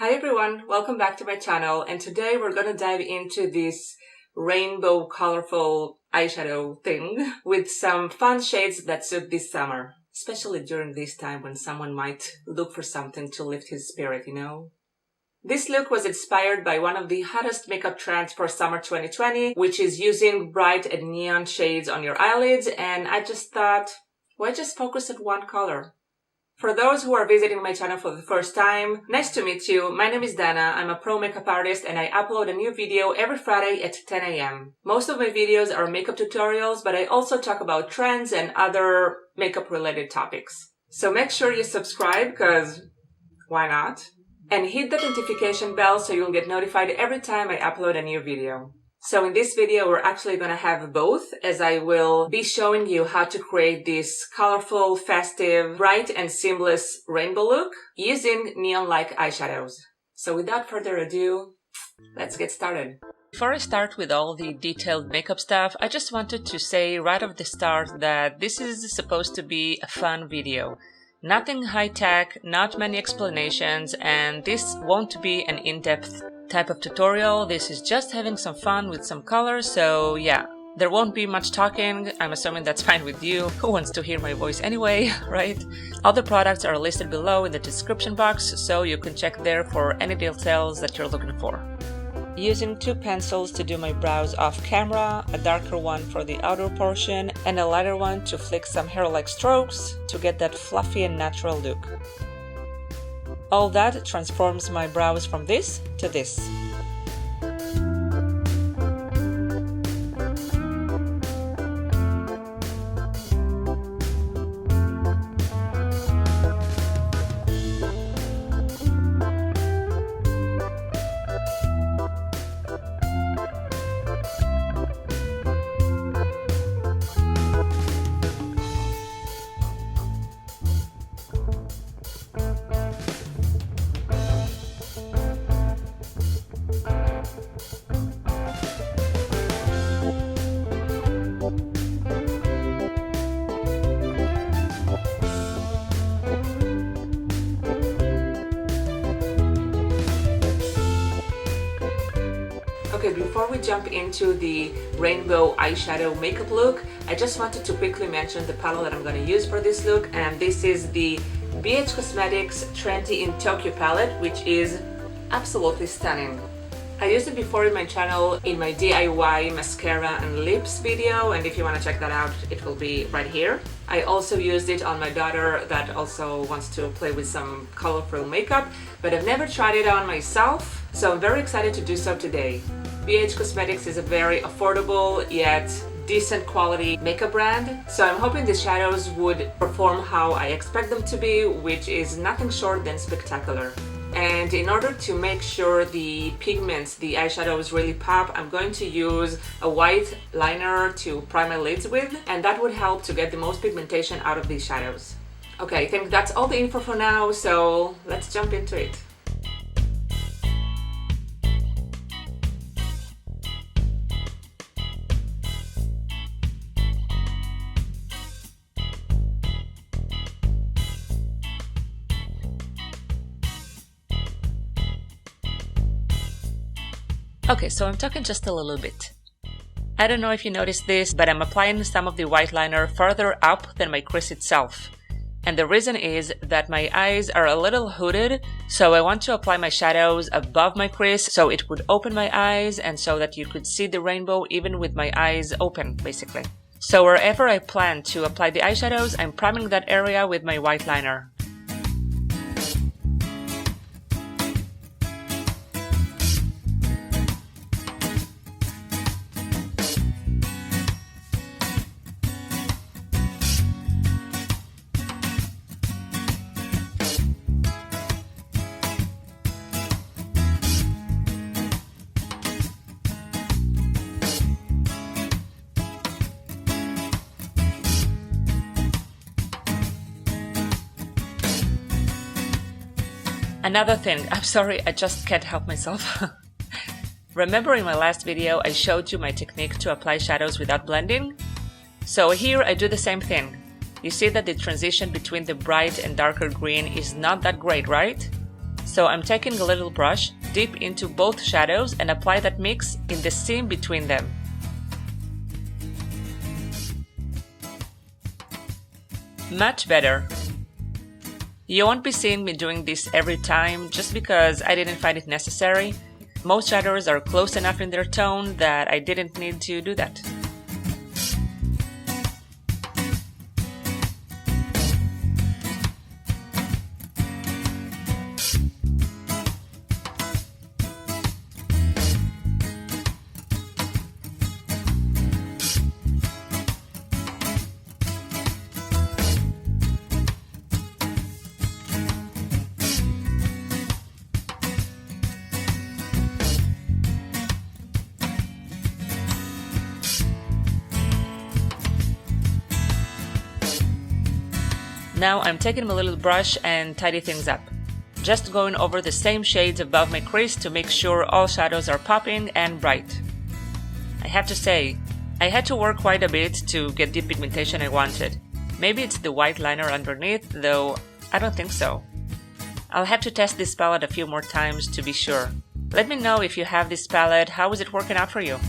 Hi everyone, welcome back to my channel, and today we're gonna dive into this rainbow colorful eyeshadow thing with some fun shades that suit this summer, especially during this time when someone might look for something to lift his spirit, you know? This look was inspired by one of the hottest makeup trends for summer 2020, which is using bright and neon shades on your eyelids, and I just thought, why just focus on one color? For those who are visiting my channel for the first time, nice to meet you. My name is Dana. I'm a pro makeup artist and I upload a new video every Friday at 10 a.m. Most of my videos are makeup tutorials, but I also talk about trends and other makeup related topics. So make sure you subscribe, because why not? And hit the notification bell so you'll get notified every time I upload a new video. So in this video, we're actually going to have both, as I will be showing you how to create this colorful, festive, bright and seamless rainbow look using neon-like eyeshadows. So without further ado, let's get started. Before I start with all the detailed makeup stuff, I just wanted to say right off the start that this is supposed to be a fun video. Nothing high-tech, not many explanations, and this won't be an in-depth type of tutorial. This is just having some fun with some colors, so yeah, there won't be much talking. I'm assuming that's fine with you. Who wants to hear my voice anyway, right? All the products are listed below in the description box, so you can check there for any details that you're looking for. Using two pencils to do my brows off camera, a darker one for the outer portion, and a lighter one to flick some hair-like strokes to get that fluffy and natural look. All that transforms my brows from this to this. Okay, before we jump into the rainbow eyeshadow makeup look, I just wanted to quickly mention the palette that I'm going to use for this look, and this is the BH Cosmetics Trendy in Tokyo palette, which is absolutely stunning. I used it before in my channel in my DIY mascara and lips video, and if you want to check that out, it will be right here. I also used it on my daughter that also wants to play with some colorful makeup, but I've never tried it on myself, so I'm very excited to do so today. BH Cosmetics is a very affordable yet decent quality makeup brand, so I'm hoping the shadows would perform how I expect them to be, which is nothing short than spectacular. And in order to make sure the pigments, the eyeshadows really pop, I'm going to use a white liner to prime my lids with, and that would help to get the most pigmentation out of these shadows. Okay, I think that's all the info for now, so let's jump into it. Okay, so I'm talking just a little bit. I don't know if you noticed this, but I'm applying some of the white liner further up than my crease itself. And the reason is that my eyes are a little hooded, so I want to apply my shadows above my crease so it would open my eyes and so that you could see the rainbow even with my eyes open, basically. So wherever I plan to apply the eyeshadows, I'm priming that area with my white liner. Another thing, I'm sorry, I just can't help myself. Remember in my last video I showed you my technique to apply shadows without blending? So here I do the same thing. You see that the transition between the bright and darker green is not that great, right? So I'm taking a little brush, dip into both shadows and apply that mix in the seam between them. Much better. You won't be seeing me doing this every time just because I didn't find it necessary. Most shadows are close enough in their tone that I didn't need to do that. Now I'm taking my little brush and tidy things up. Just going over the same shades above my crease to make sure all shadows are popping and bright. I have to say, I had to work quite a bit to get the pigmentation I wanted. Maybe it's the white liner underneath, though I don't think so. I'll have to test this palette a few more times to be sure. Let me know if you have this palette, how is it working out for you?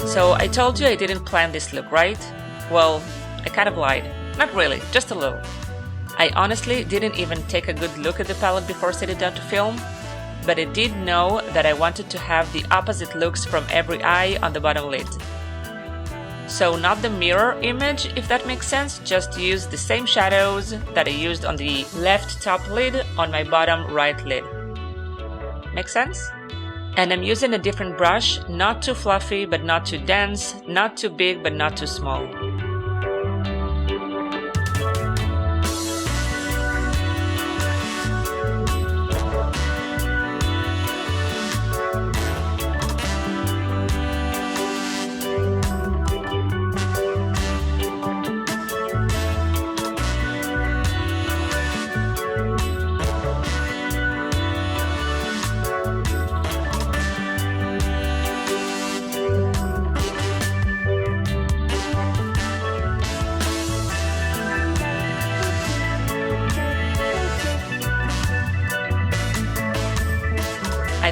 So I told you I didn't plan this look, right? Well, I kind of lied. Not really, just a little. I honestly didn't even take a good look at the palette before sitting down to film, but I did know that I wanted to have the opposite looks from every eye on the bottom lid. So not the mirror image, if that makes sense, just use the same shadows that I used on the left top lid on my bottom right lid. Make sense? And I'm using a different brush, not too fluffy but not too dense, not too big but not too small.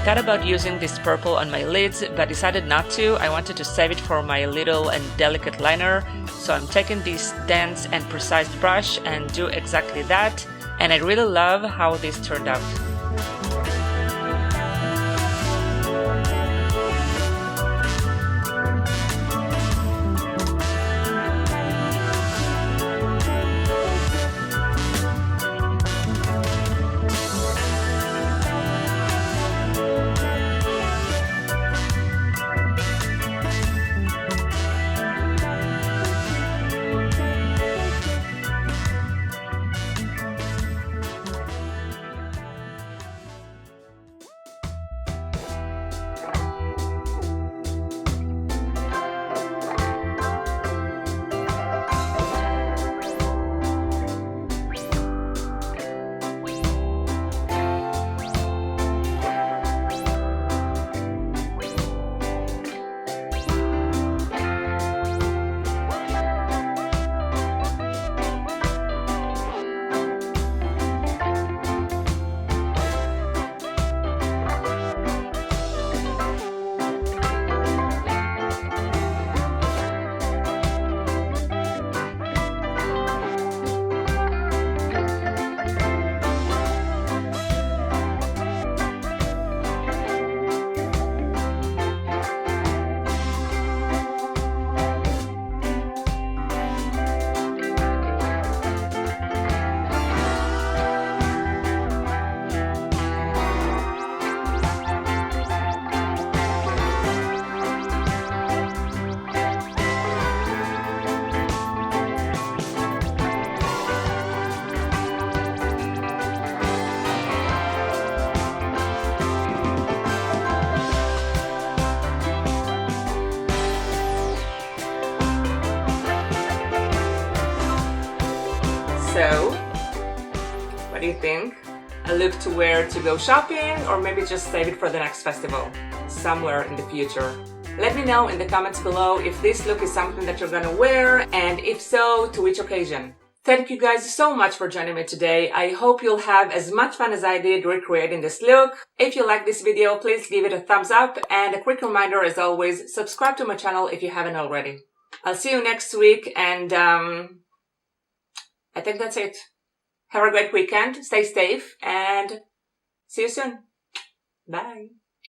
thought about using this purple on my lids, but decided not to. I wanted to save it for my little and delicate liner, so I'm taking this dense and precise brush and do exactly that, and I really love how this turned out. So, what do you think? A look to wear to go shopping, or maybe just save it for the next festival, somewhere in the future? Let me know in the comments below if this look is something that you're gonna wear, and if so, to which occasion. Thank you guys so much for joining me today. I hope you'll have as much fun as I did recreating this look. If you like this video, please give it a thumbs up, and a quick reminder as always, subscribe to my channel if you haven't already. I'll see you next week, and I think that's it. Have a great weekend, stay safe, and see you soon. Bye.